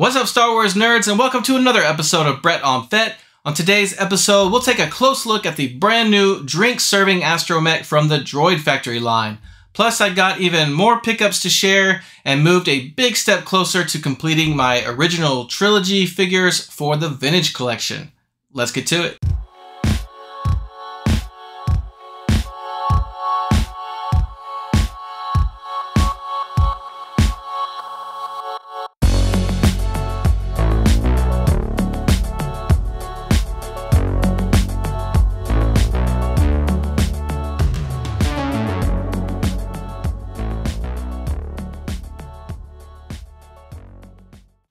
What's up, Star Wars nerds, and welcome to another episode of Brett on Fett. On today's episode, we'll take a close look at the brand new drink-serving astromech from the Droid Factory line. Plus, I got even more pickups to share and moved a big step closer to completing my original Trilogy figures for the Vintage Collection. Let's get to it.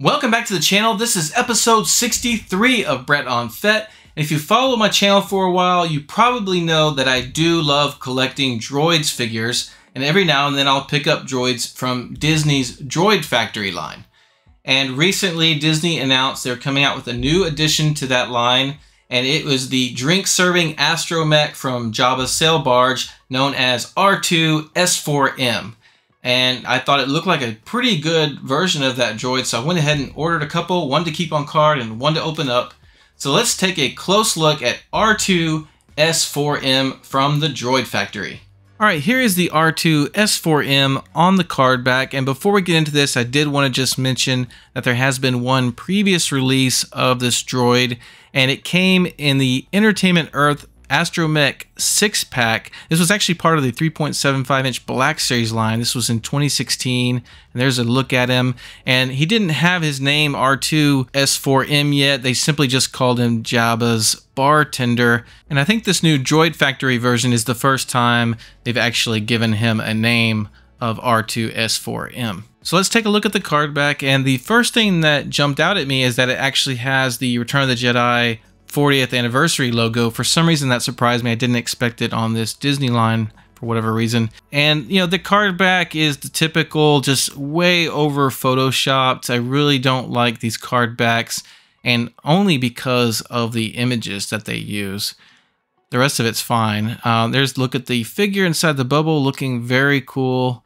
Welcome back to the channel. This is episode 63 of Brett on Fett. And if you follow my channel for a while, you probably know that I do love collecting droids figures, and every now and then I'll pick up droids from Disney's Droid Factory line. And recently Disney announced they're coming out with a new addition to that line, and it was the drink-serving astromech from Jabbasailbarge known as R2-S4M. And I thought it looked like a pretty good version of that droid, so I went ahead and ordered a couple, one to keep on card and one to open up. So let's take a close look at R2-S4M from the Droid Factory. Alright, here is the R2-S4M on the card back, and before we get into this, I did want to just mention that there has been one previous release of this droid, and it came in the Entertainment Earth Astromech 6-pack. This was actually part of the 3.75-inch Black Series line. This was in 2016, and there's a look at him. And he didn't have his name R2-S4M yet. They simply just called him Jabba's bartender. And I think this new Droid Factory version is the first time they've actually given him a name of R2-S4M. So let's take a look at the card back, and the first thing that jumped out at me is that it actually has the Return of the Jedi 40th anniversary logo. For some reason that surprised me. I didn't expect it on this Disney line for whatever reason. And you know, the card back is the typical, just way over photoshopped. I really don't like these card backs, and only because of the images that they use. The rest of it's fine. There's a look at the figure inside the bubble, looking very cool.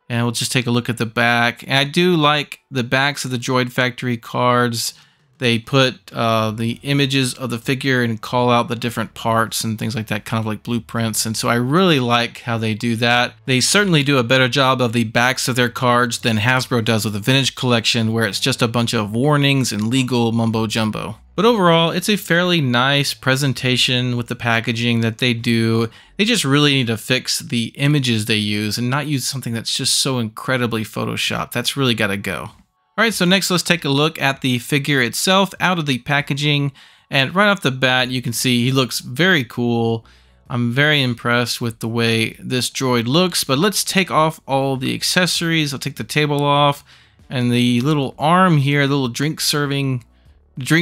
And we'll just take a look at the back. And I do like the backs of the Droid Factory cards. They put the images of the figure and call out the different parts and things like that, kind of like blueprints. And so I really like how they do that. They certainly do a better job of the backs of their cards than Hasbro does with the Vintage Collection, where it's just a bunch of warnings and legal mumbo jumbo. But overall, it's a fairly nice presentation with the packaging that they do. They just really need to fix the images they use and not use something that's just so incredibly photoshopped. That's really got to go. Alright, so next let's take a look at the figure itself out of the packaging, and right off the bat you can see he looks very cool. I'm very impressed with the way this droid looks, but let's take off all the accessories. I'll take the table off, and the little arm here, the little drink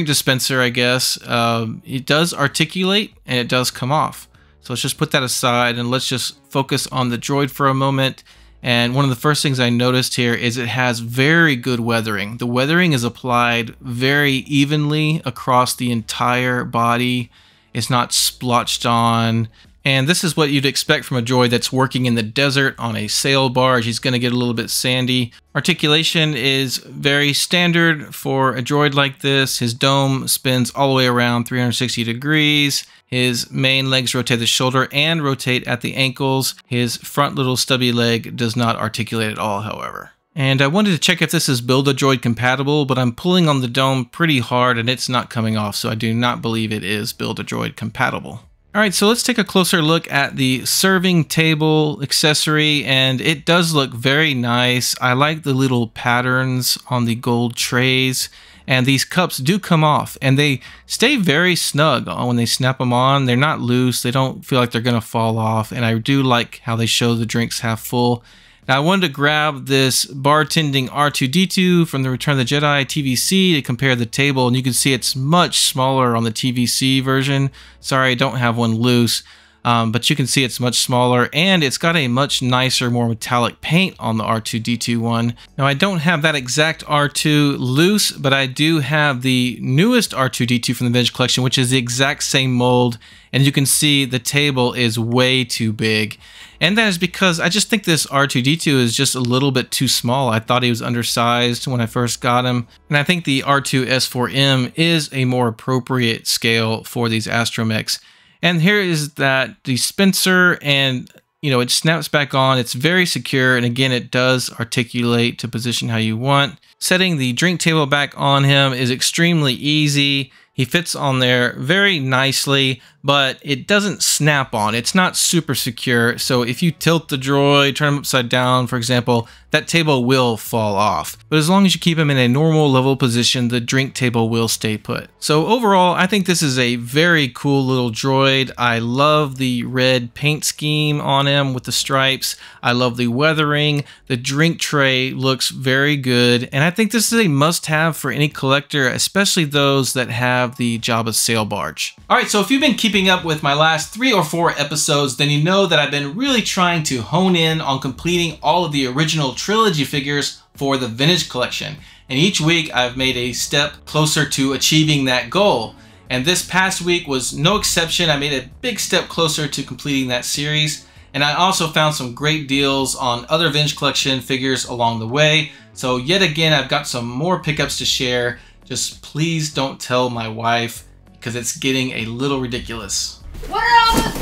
dispenser, I guess, it does articulate and it does come off. So let's just put that aside and let's just focus on the droid for a moment. And one of the first things I noticed here is it has very good weathering. The weathering is applied very evenly across the entire body. It's not splotched on. And this is what you'd expect from a droid that's working in the desert on a sail barge. He's going to get a little bit sandy. Articulation is very standard for a droid like this. His dome spins all the way around 360 degrees. His main legs rotate the shoulder and rotate at the ankles. His front little stubby leg does not articulate at all, however. And I wanted to check if this is Build-A-Droid compatible, but I'm pulling on the dome pretty hard and it's not coming off, so I do not believe it is Build-A-Droid compatible. Alright, so let's take a closer look at the serving table accessory, and it does look very nice. I like the little patterns on the gold trays, and these cups do come off, and they stay very snug when they snap them on. They're not loose, they don't feel like they're going to fall off, and I do like how they show the drinks half full. Now, I wanted to grab this bartending R2-D2 from the Return of the Jedi TVC to compare the table, and you can see it's much smaller on the TVC version. Sorry, I don't have one loose, but you can see it's much smaller, and it's got a much nicer, more metallic paint on the R2-D2 one. Now, I don't have that exact R2 loose, but I do have the newest R2-D2 from the Vintage Collection, which is the exact same mold, and you can see the table is way too big. And that is because I just think this R2-D2 is just a little bit too small. I thought he was undersized when I first got him. And I think the R2-S4M is a more appropriate scale for these astromechs. And here is that dispenser, and it snaps back on. It's very secure. And again, it does articulate to position how you want. Setting the drink table back on him is extremely easy. He fits on there very nicely, but it doesn't snap on. It's not super secure. So if you tilt the droid, turn him upside down, for example, that table will fall off. But as long as you keep him in a normal level position, the drink table will stay put. So overall, I think this is a very cool little droid. I love the red paint scheme on him with the stripes. I love the weathering. The drink tray looks very good. And I think this is a must-have for any collector, especially those that have the jabbasailbarge. All right, so if you've been keeping up with my last 3 or 4 episodes, then you know that I've been really trying to hone in on completing all of the original Trilogy figures for the vintage collection. And each week I've made a step closer to achieving that goal. And this past week was no exception. I made a big step closer to completing that series. And I also found some great deals on other vintage collection figures along the way. So yet again, I've got some more pickups to share. Just please don't tell my wife, because it's getting a little ridiculous. What are all those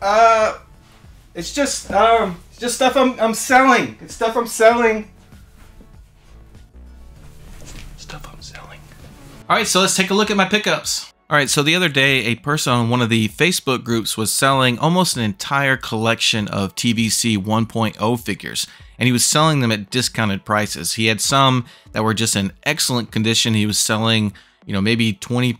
boxes? It's just stuff I'm selling. It's stuff I'm selling. Stuff I'm selling. All right, so let's take a look at my pickups. All right, so the other day, a person on one of the Facebook groups was selling almost an entire collection of TVC 1.0 figures, and he was selling them at discounted prices. He had some that were just in excellent condition. He was selling, maybe 20%,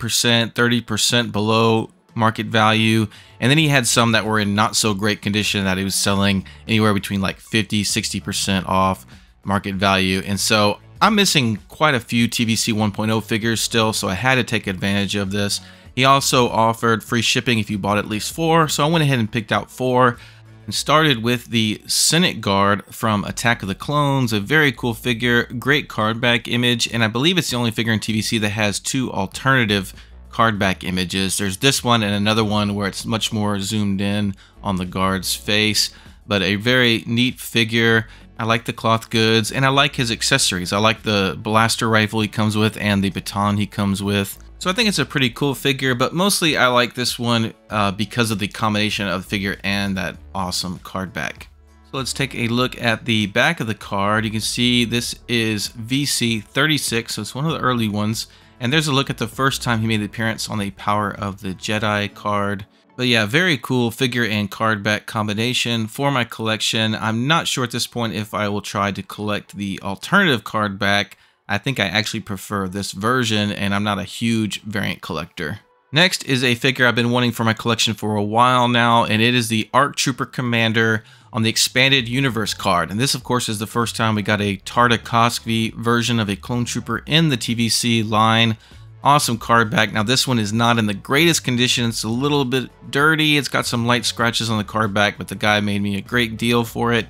30% below market value. And then he had some that were in not so great condition that he was selling anywhere between like 50, 60% off market value. And so I'm missing quite a few TVC 1.0 figures still, so I had to take advantage of this. He also offered free shipping if you bought at least 4, so I went ahead and picked out 4 and started with the Senate Guard from Attack of the Clones, a very cool figure, great card back image, and I believe it's the only figure in TVC that has 2 alternative card back images. There's this one and another one where it's much more zoomed in on the guard's face, but a very neat figure. I like the cloth goods, and I like his accessories. I like the blaster rifle he comes with and the baton he comes with. So I think it's a pretty cool figure, but mostly I like this one because of the combination of the figure and that awesome card back. So let's take a look at the back of the card. You can see this is VC 36, so it's one of the early ones. And there's a look at the first time he made the appearance on the Power of the Jedi card. But yeah, very cool figure and card back combination for my collection. I'm not sure at this point if I will try to collect the alternative card back. I think I actually prefer this version, and I'm not a huge variant collector. Next is a figure I've been wanting for my collection for a while now, and it is the ARC Trooper Commander on the Expanded Universe card. And this, of course, is the first time we got a Tartakovsky version of a clone trooper in the TVC line. Awesome card back. Now, this one is not in the greatest condition. It's a little bit dirty. It's got some light scratches on the card back, but the guy made me a great deal for it.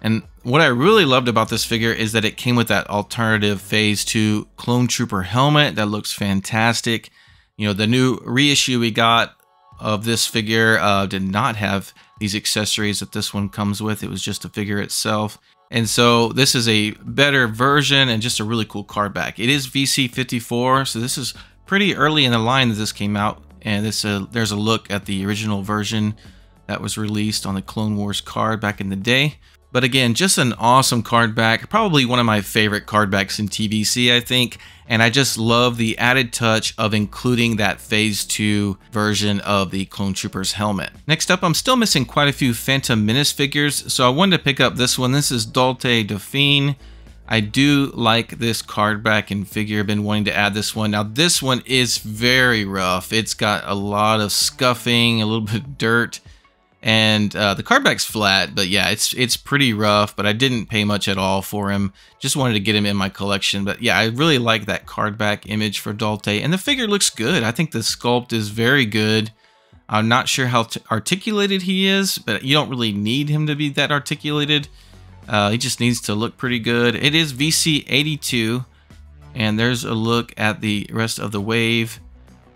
And what I really loved about this figure is that it came with that alternative Phase 2 clone trooper helmet that looks fantastic. The new reissue we got of this figure did not have these accessories that this one comes with. It was just a figure itself. And so this is a better version and just a really cool card back. It is VC 54, so this is pretty early in the line that this came out. And there's a look at the original version that was released on the Clone Wars card back in the day. But again, just an awesome card back. Probably one of my favorite card backs in TVC, I think. And I just love the added touch of including that Phase 2 version of the Clone Trooper's helmet. Next up, I'm still missing quite a few Phantom Menace figures, so I wanted to pick up this one. This is Dulte Dauphine. I do like this card back and figure. I've been wanting to add this one. Now, this one is very rough. It's got a lot of scuffing, a little bit of dirt. And the card back's flat, but yeah, it's pretty rough, but I didn't pay much at all for him. Just wanted to get him in my collection. But yeah, I really like that card back image for Dulte, and the figure looks good. I think the sculpt is very good. I'm not sure how articulated he is, but you don't really need him to be that articulated. He just needs to look pretty good. It is VC 82, and there's a look at the rest of the wave,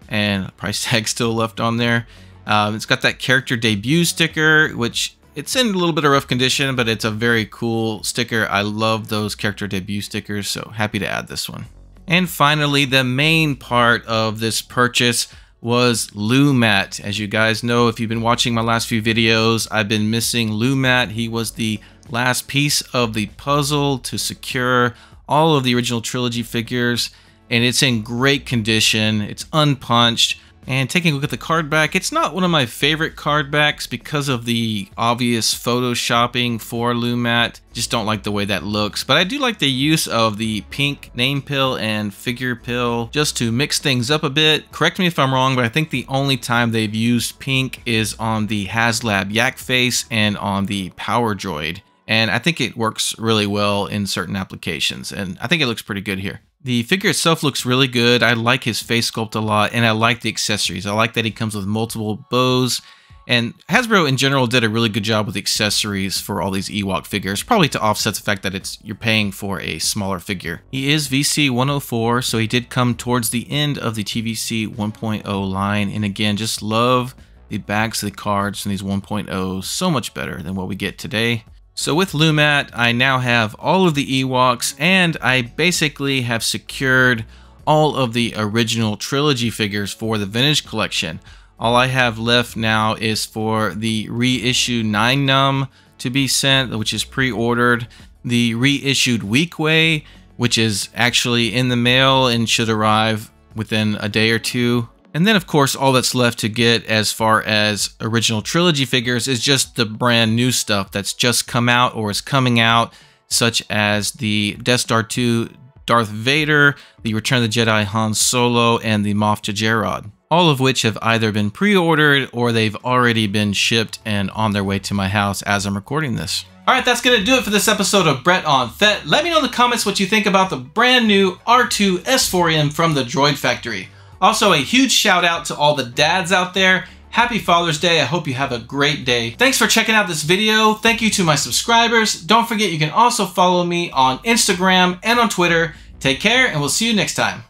and price tag still left on there. It's got that character debut sticker, which it's in a little bit of rough condition, but it's a very cool sticker. I love those character debut stickers, so happy to add this one. And finally, the main part of this purchase was Lumat. As you guys know, if you've been watching my last few videos, I've been missing Lumat. He was the last piece of the puzzle to secure all of the original Trilogy figures, and it's in great condition. It's unpunched. And taking a look at the card back, it's not one of my favorite card backs because of the obvious photoshopping for Lumat. Just don't like the way that looks. But I do like the use of the pink name pill and figure pill just to mix things up a bit. Correct me if I'm wrong, but I think the only time they've used pink is on the Haslab Yak Face and on the Power Droid. And I think it works really well in certain applications. And I think it looks pretty good here. The figure itself looks really good. I like his face sculpt a lot, and I like the accessories. I like that he comes with multiple bows, and Hasbro in general did a really good job with the accessories for all these Ewok figures, probably to offset the fact that you're paying for a smaller figure. He is VC 104, so he did come towards the end of the TVC 1.0 line, and again, just love the backs of the cards from these 1.0s, so much better than what we get today. So with Lumat, I now have all of the Ewoks, and I basically have secured all of the original Trilogy figures for the Vintage Collection. All I have left now is for the reissue 9-num to be sent, which is pre-ordered, the reissued Weequay, which is actually in the mail and should arrive within a day or two. And then, of course, all that's left to get as far as original Trilogy figures is just the brand new stuff that's just come out or is coming out, such as the Death Star 2 Darth Vader, the Return of the Jedi Han Solo, and the Moff Jerjerrod, all of which have either been pre-ordered or they've already been shipped and on their way to my house as I'm recording this. Alright, that's going to do it for this episode of Brett on Fett. Let me know in the comments what you think about the brand new R2-S4M from the Droid Factory. Also, a huge shout out to all the dads out there. Happy Father's Day. I hope you have a great day. Thanks for checking out this video. Thank you to my subscribers. Don't forget you can also follow me on Instagram and on Twitter. Take care, and we'll see you next time.